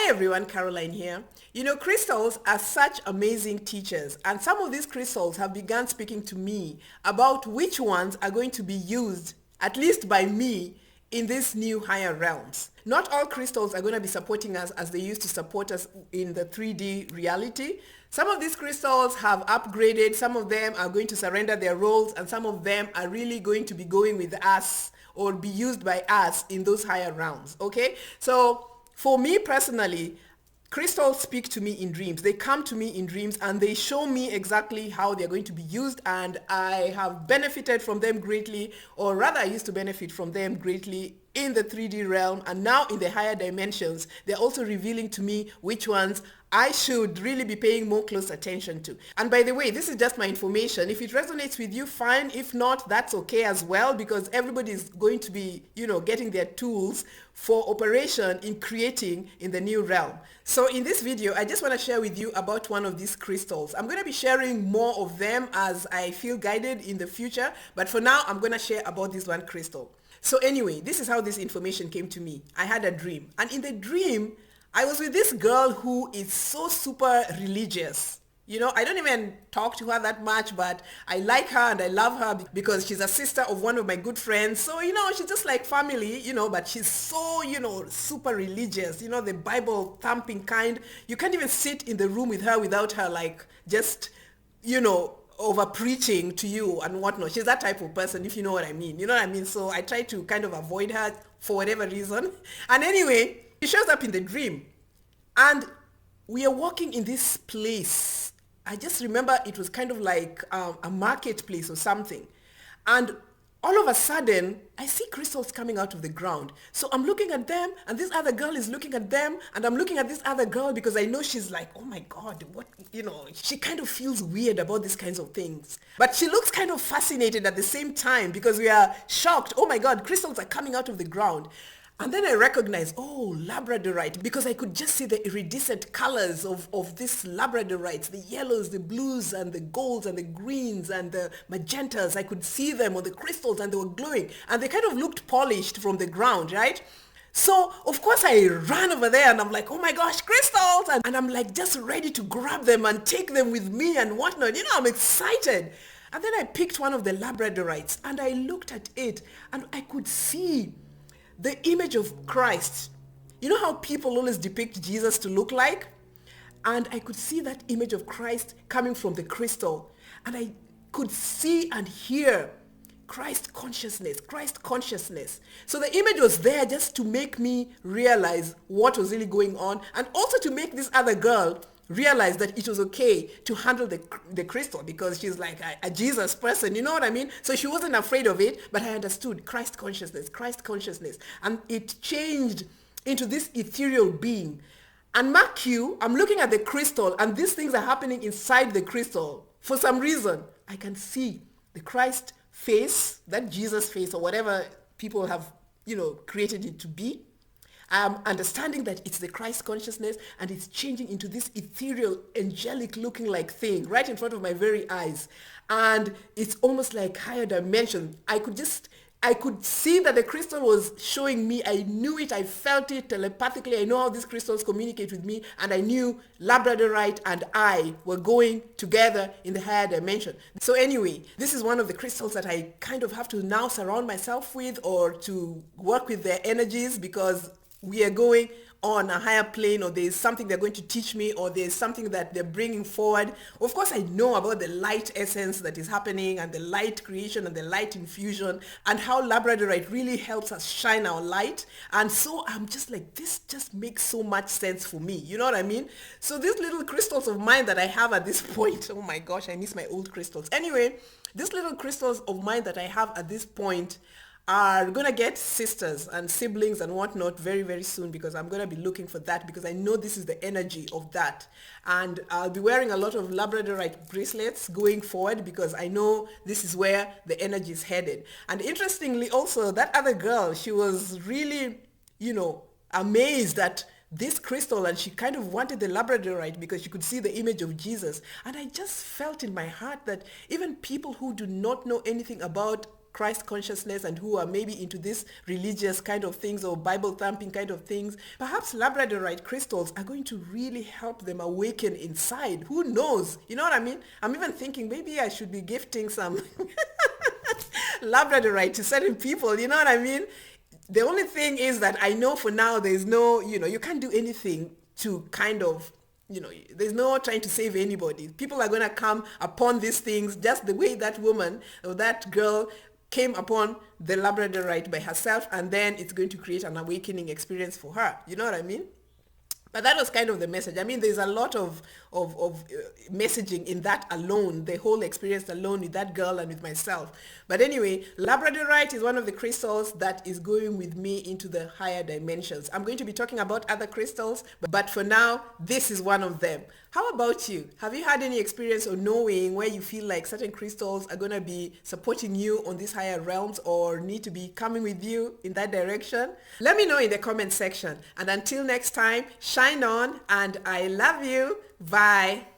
Hi everyone, Caroline here. You know, crystals are such amazing teachers, and some of these crystals have begun speaking to me about which ones are going to be used, at least by me, in these new higher realms. Not all crystals are going to be supporting us as they used to support us in the 3D reality. Some of these crystals have upgraded, some of them are going to surrender their roles, and some of them are really going to be going with us or be used by us in those higher realms. Okay, so for me personally, crystals speak to me in dreams. They come to me in dreams and they show me exactly how they're going to be used, and I have benefited from them greatly, or rather I used to benefit from them greatly in the 3D realm, and now in the higher dimensions they're also revealing to me which ones I should really be paying more close attention to. And by the way, this is just my information. If it resonates with you, fine. If not, that's okay as well, because everybody is going to be, getting their tools for operation in creating in the new realm. So in this video, I just want to share with you about one of these crystals. I'm going to be sharing more of them as I feel guided in the future, but for now, I'm going to share about this one crystal. So anyway, this is how this information came to me. I had a dream, and in the dream, I was with this girl who is so super religious. I don't even talk to her that much, but I like her and I love her because she's a sister of one of my good friends. So, she's just like family, but she's so, super religious, the Bible thumping kind. You can't even sit in the room with her without her like just, over preaching to you and whatnot. She's that type of person, if you know what I mean. You know what I mean? So I try to kind of avoid her for whatever reason. And anyway, she shows up in the dream and we are walking in this place. I just remember it was kind of like a marketplace or something. And all of a sudden, I see crystals coming out of the ground. So I'm looking at them, and this other girl is looking at them, and I'm looking at this other girl because I know she's like, oh my God, what, she kind of feels weird about these kinds of things. But she looks kind of fascinated at the same time because we are shocked. Oh my God, crystals are coming out of the ground. And then I recognized, labradorite, because I could just see the iridescent colors of these labradorites, the yellows, the blues, and the golds, and the greens, and the magentas. I could see them on the crystals, and they were glowing, and they kind of looked polished from the ground, right? So, of course, I ran over there, and I'm like, oh my gosh, crystals! And I'm like just ready to grab them and take them with me and whatnot. I'm excited. And then I picked one of the labradorites, and I looked at it, and I could see the image of Christ. You know how people always depict Jesus to look like? And I could see that image of Christ coming from the crystal. And I could see and hear Christ consciousness. So the image was there just to make me realize what was really going on, and also to make this other girl realize that it was okay to handle the crystal because she's like a Jesus person, you know what I mean? So she wasn't afraid of it, but I understood Christ consciousness, and it changed into this ethereal being. And mark you, I'm looking at the crystal, and these things are happening inside the crystal. For some reason, I can see the Christ face, that Jesus face, or whatever people have, created it to be. I'm understanding that it's the Christ consciousness, and it's changing into this ethereal, angelic looking like thing right in front of my very eyes. And it's almost like higher dimension. I could see that the crystal was showing me. I knew it. I felt it telepathically. I know how these crystals communicate with me. And I knew labradorite and I were going together in the higher dimension. So anyway, this is one of the crystals that I kind of have to now surround myself with, or to work with their energies, because we are going on a higher plane, or there's something they're going to teach me, or there's something that they're bringing forward. Of course, I know about the light essence that is happening, and the light creation, and the light infusion, and how labradorite really helps us shine our light. And so I'm just like, this just makes so much sense for me. You know what I mean? So these little crystals of mine that I have at this point, oh my gosh, I miss my old crystals. Anyway, these little crystals of mine that I have at this point are gonna get sisters and siblings and whatnot very, very soon, because I'm gonna be looking for that, because I know this is the energy of that. And I'll be wearing a lot of labradorite bracelets going forward, because I know this is where the energy is headed. And interestingly also, that other girl, she was really, amazed at this crystal, and she kind of wanted the labradorite because she could see the image of Jesus. And I just felt in my heart that even people who do not know anything about Christ consciousness and who are maybe into this religious kind of things or Bible thumping kind of things, perhaps Labradorite crystals are going to really help them awaken inside. Who knows? You know what I mean? I'm even thinking maybe I should be gifting some Labradorite to certain people. You know what I mean? The only thing is that I know for now there's no, you can't do anything to kind of, there's no trying to save anybody. People are going to come upon these things just the way that woman or that girl came upon the Labradorite by herself, and then it's going to create an awakening experience for her. You know what I mean? But that was kind of the message. I mean, there's a lot of messaging in that alone, the whole experience alone with that girl and with myself. But anyway, Labradorite is one of the crystals that is going with me into the higher dimensions. I'm going to be talking about other crystals, but for now, this is one of them. How about you? Have you had any experience or knowing where you feel like certain crystals are going to be supporting you on these higher realms or need to be coming with you in that direction? Let me know in the comment section. And until next time, shine on, and I love you. Bye.